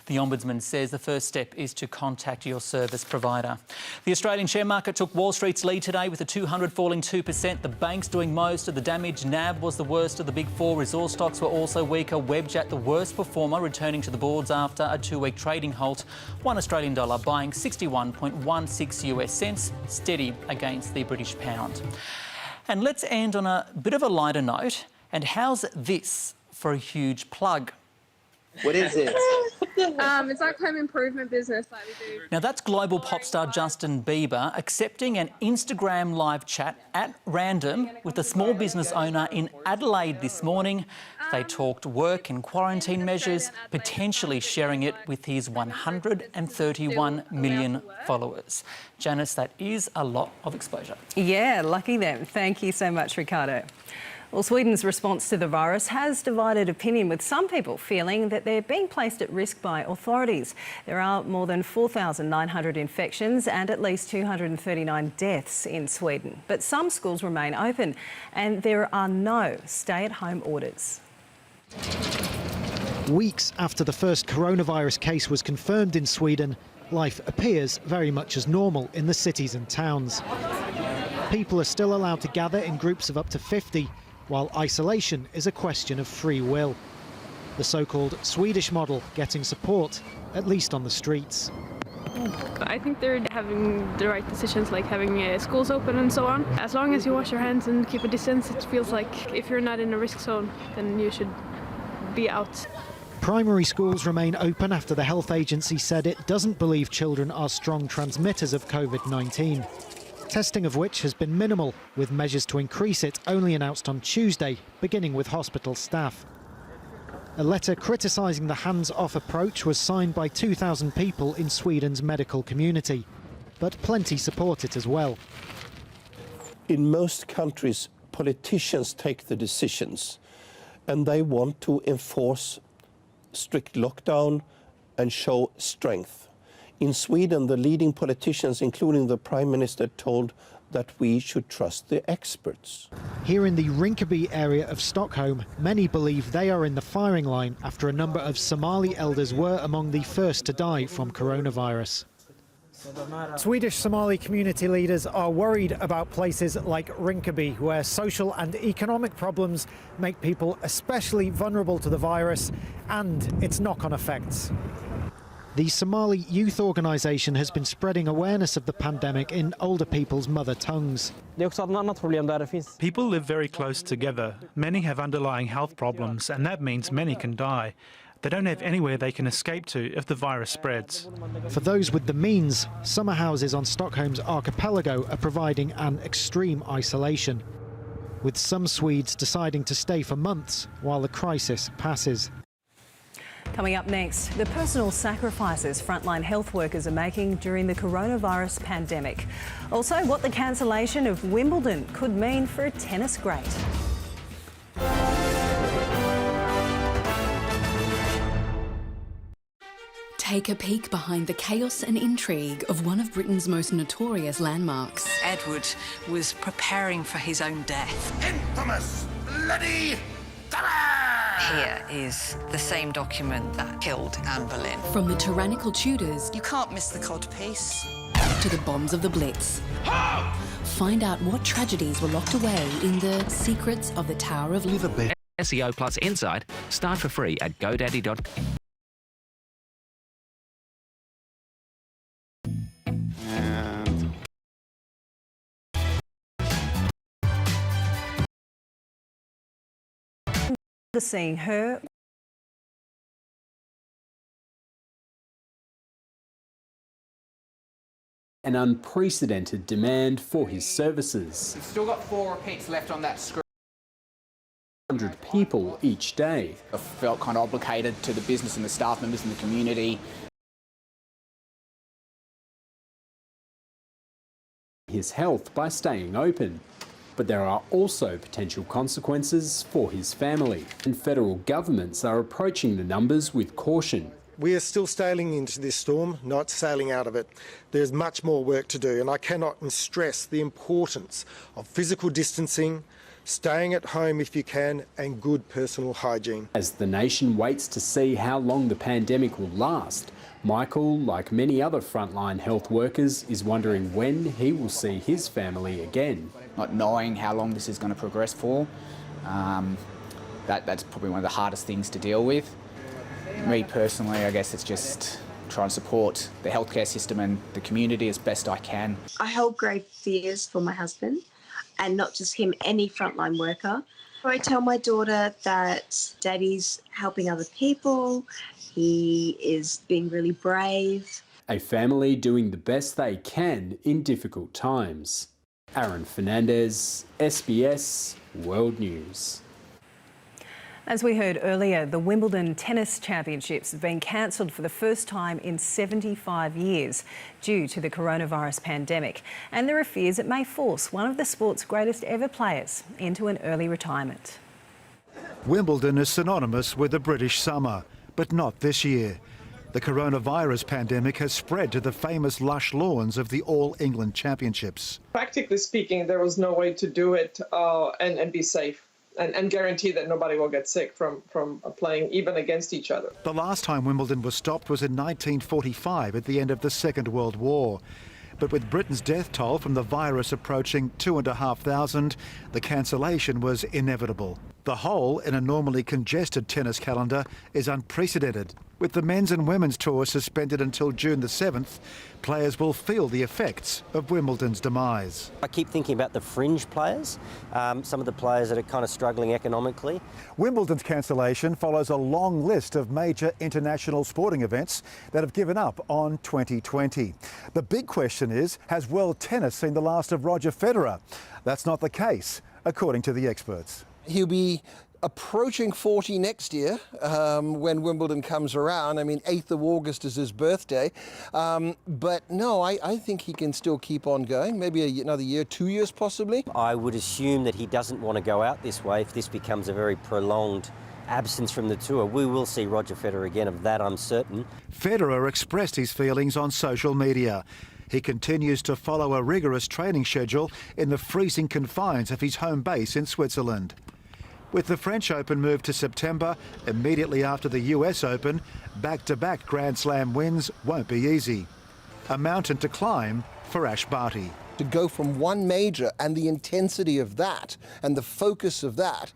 The Ombudsman says the first step is to contact your service provider. The Australian share market took Wall Street's lead today with the 200 falling 2%. The banks doing most of the damage. NAB was the worst of the big four. Resource stocks were also weaker. Webjet, the worst performer, returning to the boards after a 2-week trading halt. $1 Australian dollar buying 61.16 US cents, steady against the British pound. And let's end on a bit of a lighter note. And how's this for a huge plug? What is it? It's like home improvement business like we do. Now that's global pop star Justin Bieber accepting an Instagram live chat at random with a small business owner in Adelaide this morning. They talked work and quarantine measures, potentially sharing it with his 131 million followers. Janice, that is a lot of exposure. Yeah, lucky them. Thank you so much, Ricardo. Well, Sweden's response to the virus has divided opinion, with some people feeling that they're being placed at risk by authorities. There are more than 4,900 infections and at least 239 deaths in Sweden. But some schools remain open and there are no stay-at-home orders. Weeks after the first coronavirus case was confirmed in Sweden, life appears very much as normal in the cities and towns. People are still allowed to gather in groups of up to 50, while isolation is a question of free will. The so-called Swedish model getting support, at least on the streets. I think they're having the right decisions, like having schools open and so on. As long as you wash your hands and keep a distance, it feels like if you're not in a risk zone, then you should be out. Primary schools remain open after the health agency said it doesn't believe children are strong transmitters of COVID-19. Testing of which has been minimal, with measures to increase it only announced on Tuesday, beginning with hospital staff. A letter criticising the hands-off approach was signed by 2,000 people in Sweden's medical community, but plenty support it as well. In most countries, politicians take the decisions, and they want to enforce strict lockdown and show strength. In Sweden, the leading politicians, including the Prime Minister, told that we should trust the experts. Here in the Rinkeby area of Stockholm, many believe they are in the firing line after a number of Somali elders were among the first to die from coronavirus. Swedish Somali community leaders are worried about places like Rinkeby, where social and economic problems make people especially vulnerable to the virus and its knock-on effects. The Somali Youth Organisation has been spreading awareness of the pandemic in older people's mother tongues. People live very close together. Many have underlying health problems, and that means many can die. They don't have anywhere they can escape to if the virus spreads. For those with the means, summer houses on Stockholm's archipelago are providing an extreme isolation, with some Swedes deciding to stay for months while the crisis passes. Coming up next, the personal sacrifices frontline health workers are making during the coronavirus pandemic. Also, what the cancellation of Wimbledon could mean for a tennis great. Take a peek behind the chaos and intrigue of one of Britain's most notorious landmarks. Edward was preparing for his own death. Infamous bloody Here is the same document that killed Anne Boleyn. From the tyrannical Tudors... You can't miss the codpiece. ...to the bombs of the Blitz. Find out what tragedies were locked away in the secrets of the Tower of London. SEO Plus Insight. Start for free at godaddy.com. Seeing her an unprecedented demand for his services. We've still got 4 repeats left on that screen. 100 people each day. I felt kind of obligated to the business and the staff members in the community. His health by staying open. But there are also potential consequences for his family, and federal governments are approaching the numbers with caution. We are still sailing into this storm, not sailing out of it. There's much more work to do, and I cannot stress the importance of physical distancing, staying at home if you can, and good personal hygiene. As the nation waits to see how long the pandemic will last, Michael, like many other frontline health workers, is wondering when he will see his family again. Not knowing how long this is going to progress for, that's probably one of the hardest things to deal with. Me personally, I guess it's just trying to support the healthcare system and the community as best I can. I hold grave fears for my husband, and not just him, any frontline worker. I tell my daughter that Daddy's helping other people, he is being really brave. A family doing the best they can in difficult times. Aaron Fernandez, SBS World News. As we heard earlier, the Wimbledon Tennis Championships have been cancelled for the first time in 75 years due to the coronavirus pandemic. And there are fears it may force one of the sport's greatest ever players into an early retirement. Wimbledon is synonymous with the British summer, but not this year. The coronavirus pandemic has spread to the famous lush lawns of the All England Championships. Practically speaking, there was no way to do it and be safe. And guarantee that nobody will get sick from playing even against each other. The last time Wimbledon was stopped was in 1945 at the end of the Second World War. But with Britain's death toll from the virus approaching 2,500, the cancellation was inevitable. The hole in a normally congested tennis calendar is unprecedented. With the men's and women's tours suspended until June the 7th, players will feel the effects of Wimbledon's demise. I keep thinking about the fringe players, some of the players that are kind of struggling economically. Wimbledon's cancellation follows a long list of major international sporting events that have given up on 2020. The big question is, has world tennis seen the last of Roger Federer? That's not the case, according to the experts. He'll be approaching 40 next year when Wimbledon comes around. I mean, 8th of August is his birthday. But no, I think he can still keep on going, maybe another year, 2 years possibly. I would assume that he doesn't want to go out this way if this becomes a very prolonged absence from the tour. We will see Roger Federer again, of that I'm certain. Federer expressed his feelings on social media. He continues to follow a rigorous training schedule in the freezing confines of his home base in Switzerland. With the French Open moved to September, immediately after the US Open, back-to-back Grand Slam wins won't be easy. A mountain to climb for Ash Barty. To go from one major and the intensity of that and the focus of that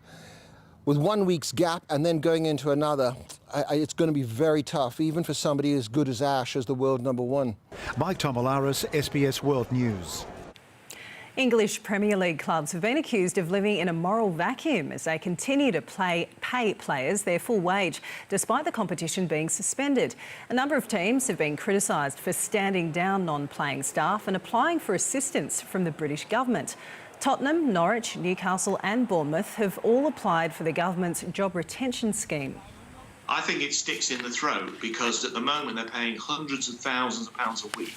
with 1 week's gap and then going into another, it's going to be very tough, even for somebody as good as Ash as the world #1. Mike Tomalaris, SBS World News. English Premier League clubs have been accused of living in a moral vacuum as they continue to pay players their full wage, despite the competition being suspended. A number of teams have been criticised for standing down non-playing staff and applying for assistance from the British government. Tottenham, Norwich, Newcastle and Bournemouth have all applied for the government's job retention scheme. I think it sticks in the throat because at the moment they're paying hundreds of thousands of pounds a week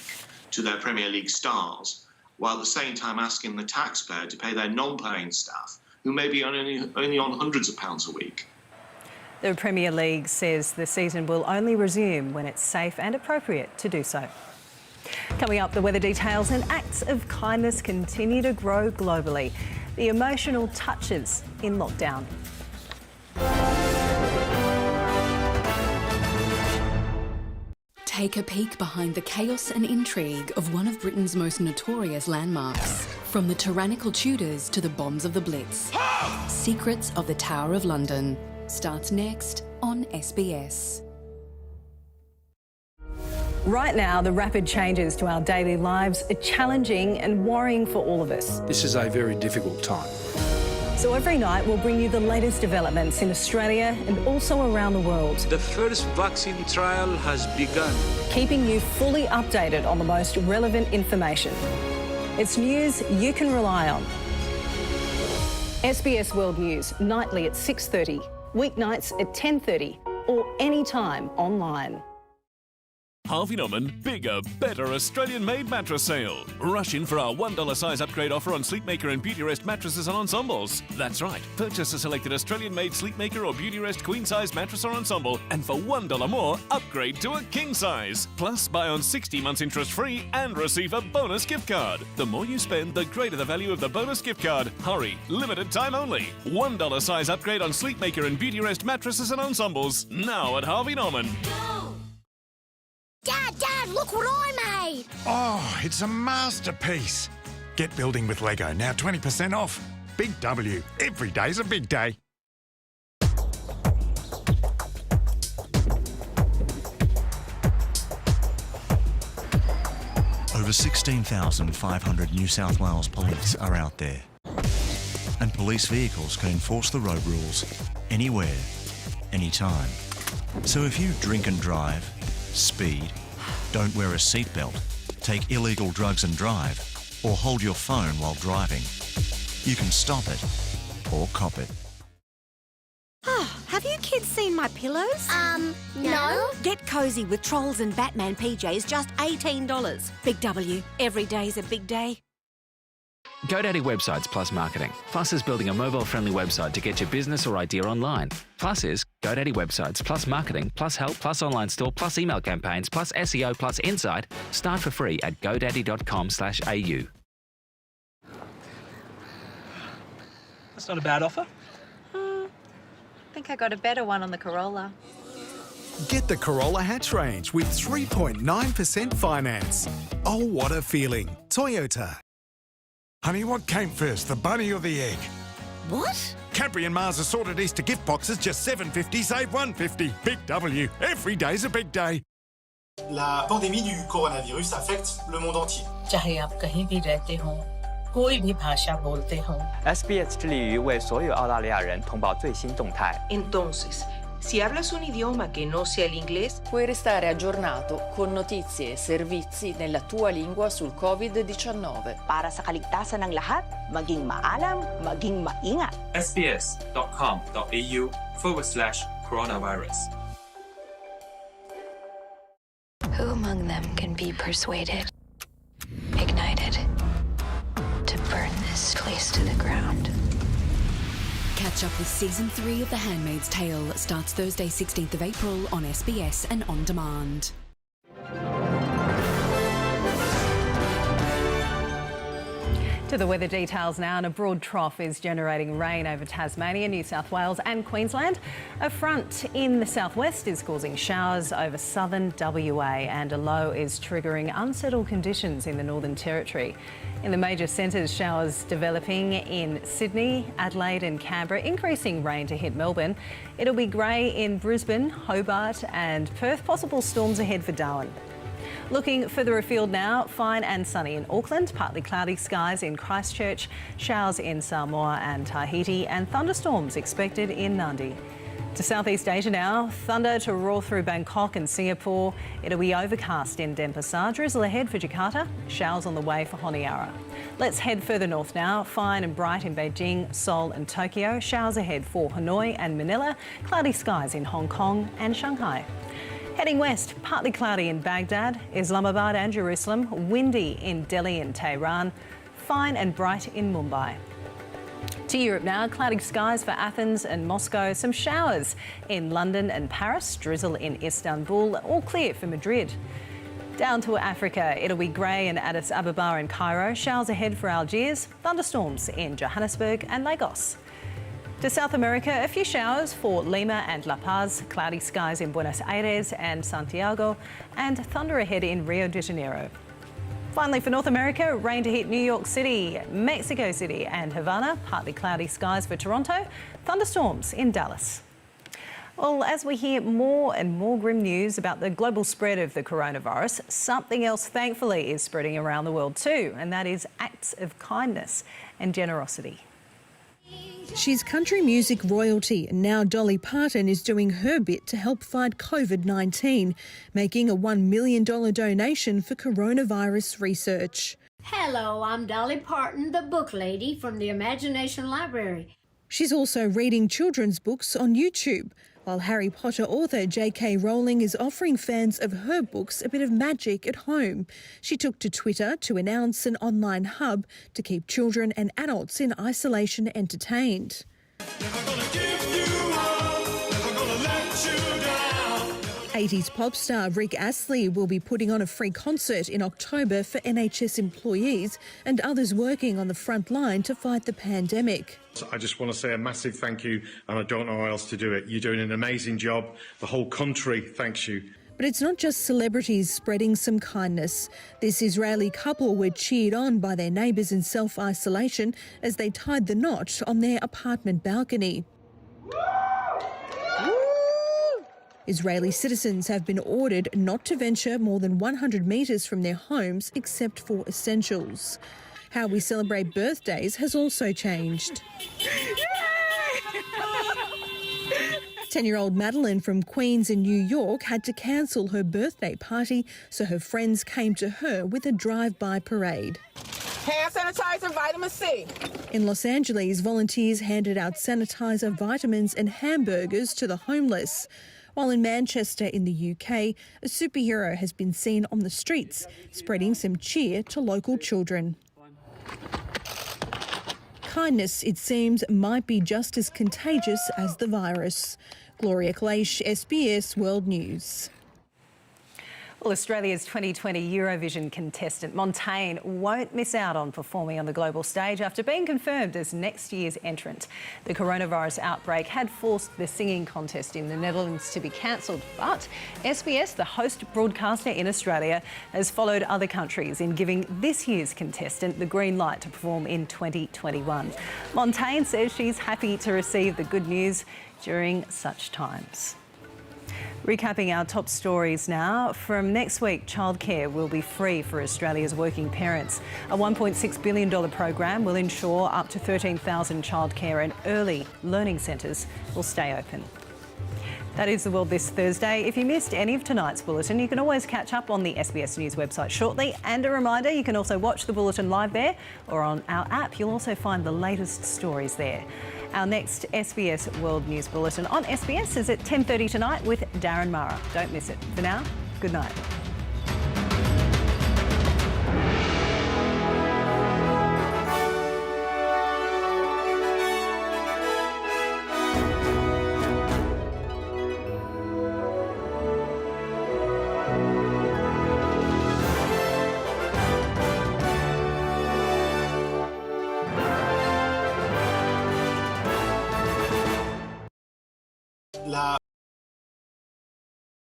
to their Premier League stars, while at the same time asking the taxpayer to pay their non-playing staff, who may be only on hundreds of pounds a week. The Premier League says the season will only resume when it's safe and appropriate to do so. Coming up, the weather details and acts of kindness continue to grow globally. The emotional touches in lockdown. Take a peek behind the chaos and intrigue of one of Britain's most notorious landmarks. From the tyrannical Tudors to the bombs of the Blitz. Secrets of the Tower of London starts next on SBS. Right now, the rapid changes to our daily lives are challenging and worrying for all of us. This is a very difficult time. So every night we'll bring you the latest developments in Australia and also around the world. The first vaccine trial has begun. Keeping you fully updated on the most relevant information. It's news you can rely on. SBS World News, nightly at 6:30, weeknights at 10:30 or anytime online. Harvey Norman Bigger, Better Australian-made mattress sale. Rush in for our $1 size upgrade offer on Sleepmaker and Beautyrest mattresses and ensembles. That's right. Purchase a selected Australian-made Sleepmaker or Beautyrest queen-size mattress or ensemble, and for $1 more, upgrade to a king size. Plus, buy on 60 months interest-free and receive a bonus gift card. The more you spend, the greater the value of the bonus gift card. Hurry, limited time only. $1 size upgrade on Sleepmaker and Beautyrest mattresses and ensembles. Now at Harvey Norman. Dad, look what I made! Oh, it's a masterpiece. Get building with Lego, now 20% off. Big W, every day's a big day. Over 16,500 New South Wales police are out there. And police vehicles can enforce the road rules anywhere, anytime. So if you drink and drive, speed, don't wear a seatbelt, take illegal drugs and drive, or hold your phone while driving, you can stop it or cop it. Oh, have you kids seen my pillows? No. Get cosy with Trolls and Batman PJs, just $18. Big W, every day's a big day. GoDaddy Websites Plus Marketing. Plus is building a mobile-friendly website to get your business or idea online. Plus is GoDaddy Websites Plus Marketing Plus Help Plus Online Store Plus Email Campaigns Plus SEO Plus Insight. Start for free at godaddy.com/au. That's not a bad offer. I think I got a better one on the Corolla. Get the Corolla hatch range with 3.9% finance. Oh, what a feeling. Toyota. Honey, what came first, the bunny or the egg? What? Cadbury and Mars assorted Easter gift boxes, just $7.50, save $1.50. Big W. Every day's a big day. La pandémie du coronavirus affecte le monde entier. चाहे आप कहीं भी रहते हों, कोई भी भाषा बोलते हों। SBS 致力于为所有澳大利亚人通报最新动态。 Entonces, si hablas un idioma che non sia l'inglese, puoi restare aggiornato con notizie e servizi nella tua lingua sul COVID-19. Para sa kaligtasan ng lahat, maging maalam, maging maingat. sbs.com.au/coronavirus. Who among them can be persuaded, ignited, to burn this place to the ground? Catch up with Season 3 of The Handmaid's Tale. Starts Thursday 16th of April on SBS and on demand. To the weather details now, and a broad trough is generating rain over Tasmania, New South Wales and Queensland. A front in the southwest is causing showers over southern WA, and a low is triggering unsettled conditions in the Northern Territory. In the major centres, showers developing in Sydney, Adelaide and Canberra, increasing rain to hit Melbourne. It'll be grey in Brisbane, Hobart and Perth, possible storms ahead for Darwin. Looking further afield now, fine and sunny in Auckland, partly cloudy skies in Christchurch, showers in Samoa and Tahiti and thunderstorms expected in Nadi. To Southeast Asia now, thunder to roar through Bangkok and Singapore. It'll be overcast in Denpasar, drizzle ahead for Jakarta, showers on the way for Honiara. Let's head further north now, fine and bright in Beijing, Seoul and Tokyo, showers ahead for Hanoi and Manila, cloudy skies in Hong Kong and Shanghai. Heading west, partly cloudy in Baghdad, Islamabad and Jerusalem, windy in Delhi and Tehran, fine and bright in Mumbai. To Europe now, cloudy skies for Athens and Moscow, some showers in London and Paris, drizzle in Istanbul, all clear for Madrid. Down to Africa, it'll be grey in Addis Ababa and Cairo, showers ahead for Algiers, thunderstorms in Johannesburg and Lagos. To South America, a few showers for Lima and La Paz, cloudy skies in Buenos Aires and Santiago, and thunder ahead in Rio de Janeiro. Finally, for North America, rain to hit New York City, Mexico City and Havana, partly cloudy skies for Toronto, thunderstorms in Dallas. Well, as we hear more and more grim news about the global spread of the coronavirus, something else thankfully is spreading around the world too, and that is acts of kindness and generosity. She's country music royalty, and now Dolly Parton is doing her bit to help fight COVID-19, making a $1 million donation for coronavirus research. Hello, I'm Dolly Parton, the book lady from the Imagination Library. She's also reading children's books on YouTube, while Harry Potter author J.K. Rowling is offering fans of her books a bit of magic at home. She took to Twitter to announce an online hub to keep children and adults in isolation entertained. 80s pop star Rick Astley will be putting on a free concert in October for NHS employees and others working on the front line to fight the pandemic. I just want to say a massive thank you, and I don't know how else to do it. You're doing an amazing job. The whole country thanks you. But it's not just celebrities spreading some kindness. This Israeli couple were cheered on by their neighbours in self-isolation as they tied the knot on their apartment balcony. Israeli citizens have been ordered not to venture more than 100 metres from their homes except for essentials. How we celebrate birthdays has also changed. 10-year-old Madeline from Queens in New York had to cancel her birthday party, so her friends came to her with a drive-by parade. Hand sanitizer, vitamin C. In Los Angeles, volunteers handed out sanitizer, vitamins and hamburgers to the homeless. While in Manchester in the UK, a superhero has been seen on the streets, spreading some cheer to local children. Kindness, it seems, might be just as contagious as the virus. Gloria Kleisch, SBS World News. Well, Australia's 2020 Eurovision contestant Montaigne won't miss out on performing on the global stage after being confirmed as next year's entrant. The coronavirus outbreak had forced the singing contest in the Netherlands to be cancelled, but SBS, the host broadcaster in Australia, has followed other countries in giving this year's contestant the green light to perform in 2021. Montaigne says she's happy to receive the good news during such times. Recapping our top stories now. From next week, childcare will be free for Australia's working parents. A $1.6 billion program will ensure up to 13,000 childcare and early learning centres will stay open. That is the world this Thursday. If you missed any of tonight's bulletin, you can always catch up on the SBS News website shortly. And a reminder, you can also watch the bulletin live there or on our app. You'll also find the latest stories there. Our next SBS World News Bulletin on SBS is at 10:30 tonight with Darren Mara. Don't miss it. For now, good night. La